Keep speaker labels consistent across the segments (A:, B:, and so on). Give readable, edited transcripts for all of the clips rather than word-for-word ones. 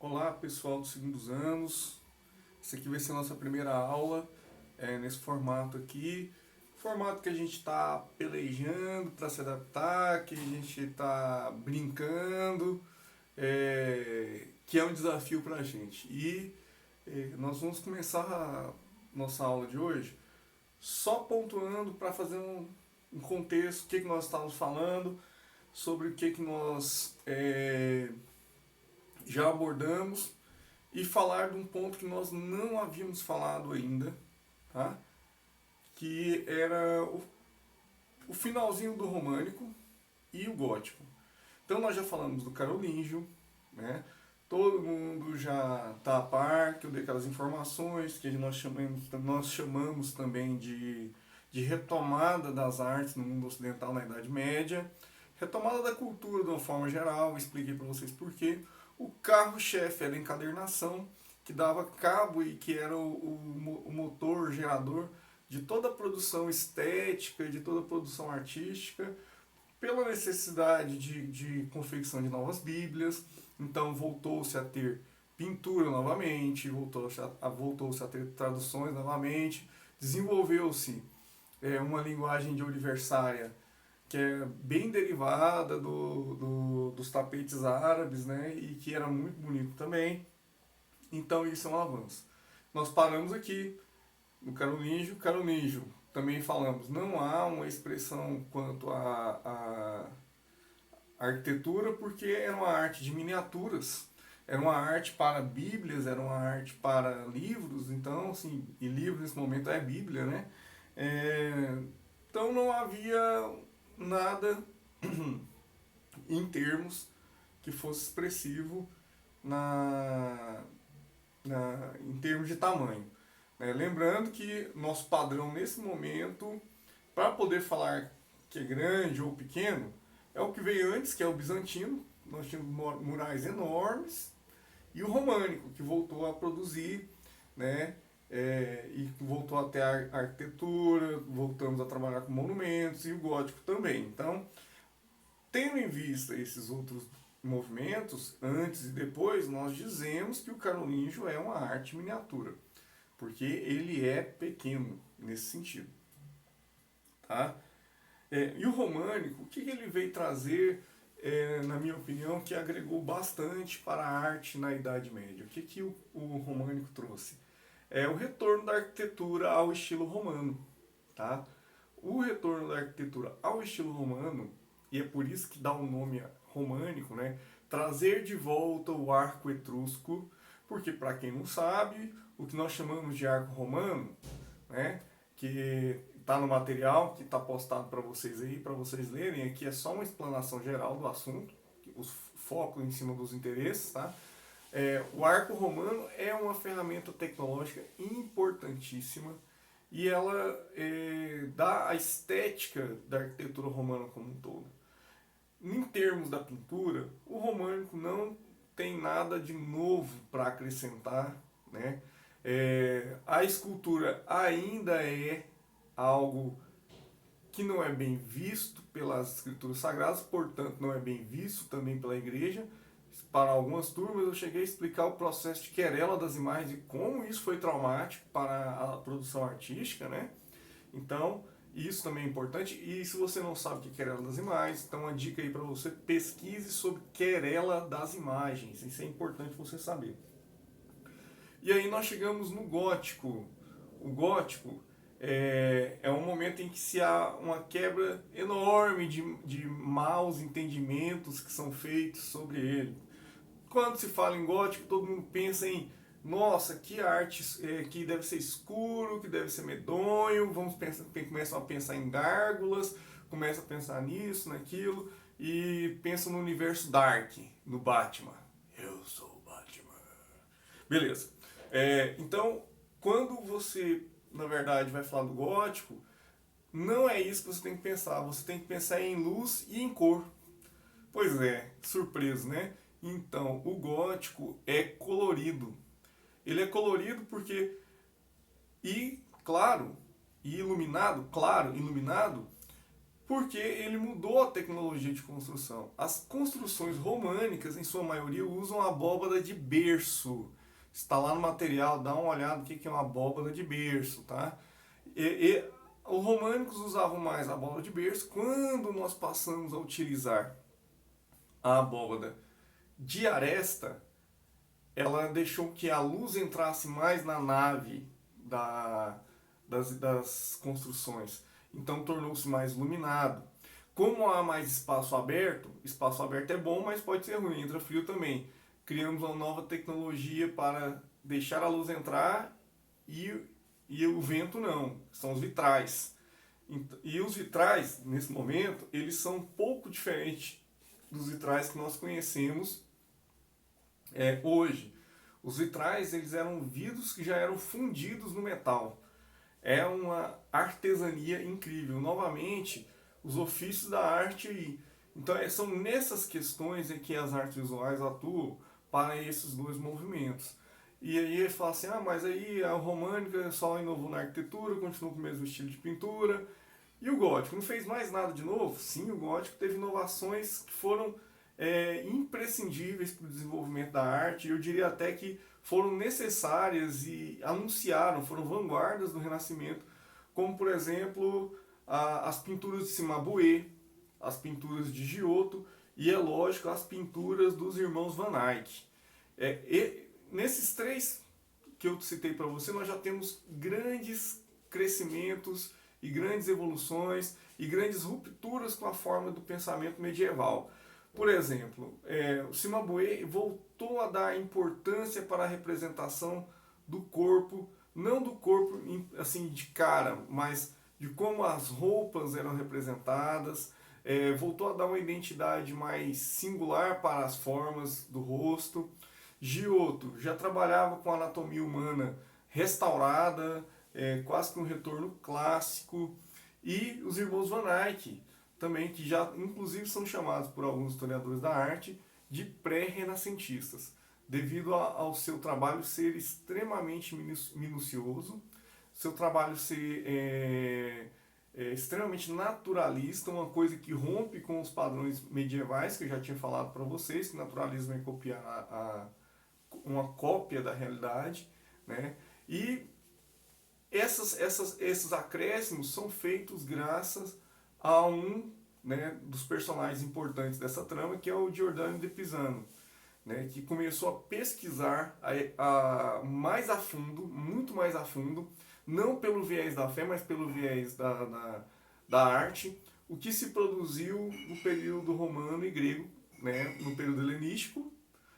A: Olá pessoal dos segundos anos, essa aqui vai ser a nossa primeira aula nesse formato aqui, formato que a gente está pelejando para se adaptar, que a gente está brincando, que é um desafio para a gente. Nós vamos começar a nossa aula de hoje só pontuando para fazer um contexto, o que nós estávamos falando, sobre o que nós já abordamos e falar de um ponto que nós não havíamos falado ainda, tá? Que era o finalzinho do românico e o gótico. Então nós já falamos do carolíngio, né? Todo mundo já está a par, que eu dei aquelas informações que nós chamamos também de retomada das artes no mundo ocidental na Idade Média, retomada da cultura de uma forma geral, expliquei para vocês por quê. O carro-chefe era a encadernação, que dava cabo e que era o motor gerador de toda a produção estética, de toda a produção artística, pela necessidade de confecção de novas bíblias. Então voltou-se a ter pintura novamente, voltou-se a ter traduções novamente, desenvolveu-se uma linguagem de oliversária que é bem derivada dos tapetes árabes, né, e que era muito bonito também. Então isso é um avanço. Nós paramos aqui no carolíngio. Carolíngio, também falamos, não há uma expressão quanto à arquitetura, porque era uma arte de miniaturas, era uma arte para bíblias, era uma arte para livros, então, assim, e livro nesse momento é Bíblia, né? Então não havia nada em termos que fosse expressivo em termos de tamanho. Lembrando que nosso padrão nesse momento, para poder falar que é grande ou pequeno, é o que veio antes, que é o bizantino. Nós tínhamos murais enormes, e o românico, que voltou a produzir, né, e voltou até a arquitetura, voltamos a trabalhar com monumentos, e o gótico também. Então, tendo em vista esses outros movimentos, antes e depois, nós dizemos que o carolíngio é uma arte miniatura, porque ele é pequeno nesse sentido. Tá? E o românico, o que ele veio trazer, na minha opinião, que agregou bastante para a arte na Idade Média? O que o românico trouxe? É o retorno da arquitetura ao estilo romano. Tá? O retorno da arquitetura ao estilo romano, e é por isso que dá o nome românico, né? Trazer de volta o arco etrusco, porque, para quem não sabe, o que nós chamamos de arco romano, né, que está no material que está postado para vocês aí, para vocês lerem, aqui é só uma explanação geral do assunto, os focos em cima dos interesses, tá? O arco romano é uma ferramenta tecnológica importantíssima, e ela dá a estética da arquitetura romana como um todo. Em termos da pintura, o românico não tem nada de novo para acrescentar, né? A escultura ainda é algo que não é bem visto pelas escrituras sagradas, portanto não é bem visto também pela igreja. Para algumas turmas eu cheguei a explicar o processo de querela das imagens e como isso foi traumático para a produção artística, né? Então, isso também é importante. E se você não sabe o que é querela das imagens, então uma dica aí para você: pesquise sobre querela das imagens. Isso é importante você saber. E aí nós chegamos no gótico. O gótico é um momento em que se há uma quebra enorme de maus entendimentos que são feitos sobre ele. Quando se fala em gótico, todo mundo pensa em: nossa, que arte que deve ser escuro, que deve ser medonho. Começam a pensar em gárgulas, começam a pensar nisso, naquilo, e pensam no universo Dark, no Batman. Eu sou o Batman. Beleza. Então, quando você, na verdade, vai falar do gótico, não é isso que você tem que pensar. Você tem que pensar em luz e em cor. Pois é, surpreso, né? Então, o gótico é colorido. Ele é colorido porque, e claro, e iluminado, porque ele mudou a tecnologia de construção. As construções românicas, em sua maioria, usam abóbada de berço. Está lá no material, dá uma olhada no que é uma abóbada de berço, tá? E os românicos usavam mais a abóbada de berço. Quando nós passamos a utilizar a abóbada de aresta, ela deixou que a luz entrasse mais na nave das construções. Então tornou-se mais iluminado. Como há mais espaço aberto é bom, mas pode ser ruim, entra frio também. Criamos uma nova tecnologia para deixar a luz entrar e o vento não, são os vitrais. E os vitrais, nesse momento, eles são um pouco diferentes dos vitrais que nós conhecemos hoje. Os vitrais, eles eram vidros que já eram fundidos no metal. É uma artesania incrível. Novamente, os ofícios da arte. Então, são nessas questões que as artes visuais atuam para esses dois movimentos. E aí ele fala assim, mas aí a românica só inovou na arquitetura, continuou com o mesmo estilo de pintura. E o gótico não fez mais nada de novo? Sim, o gótico teve inovações que foram imprescindíveis para o desenvolvimento da arte. Eu diria até que foram necessárias e anunciaram, foram vanguardas do Renascimento, como por exemplo as pinturas de Cimabue, as pinturas de Giotto e, é lógico, as pinturas dos irmãos Van Eyck. Nesses três que eu citei para você, nós já temos grandes crescimentos e grandes evoluções e grandes rupturas com a forma do pensamento medieval. Por exemplo, o Cimabue voltou a dar importância para a representação do corpo, não do corpo assim de cara, mas de como as roupas eram representadas, voltou a dar uma identidade mais singular para as formas do rosto. Giotto já trabalhava com a anatomia humana restaurada, quase que um retorno clássico. E os irmãos Van Eyck, também, que já inclusive são chamados por alguns historiadores da arte de pré-renascentistas, devido ao seu trabalho ser extremamente minucioso, seu trabalho ser extremamente naturalista, uma coisa que rompe com os padrões medievais, que eu já tinha falado para vocês, que naturalismo é copiar uma cópia da realidade, né? E esses acréscimos são feitos graças a dos personagens importantes dessa trama, que é o Giordano de Pisano, que começou a pesquisar mais a fundo, muito mais a fundo, não pelo viés da fé, mas pelo viés da arte, o que se produziu no período romano e grego, no período helenístico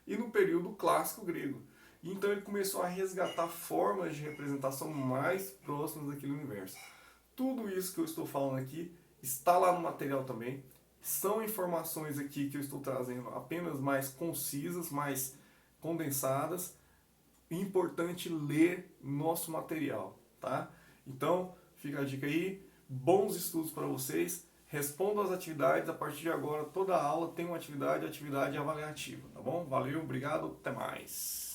A: e no período clássico grego. Então ele começou a resgatar formas de representação mais próximas daquele universo. Tudo isso que eu estou falando aqui está lá no material também. São informações aqui que eu estou trazendo apenas mais concisas, mais condensadas. Importante ler nosso material, tá? Então, fica a dica aí. Bons estudos para vocês. Respondam as atividades. A partir de agora, toda aula tem uma atividade avaliativa, tá bom? Valeu, obrigado, até mais.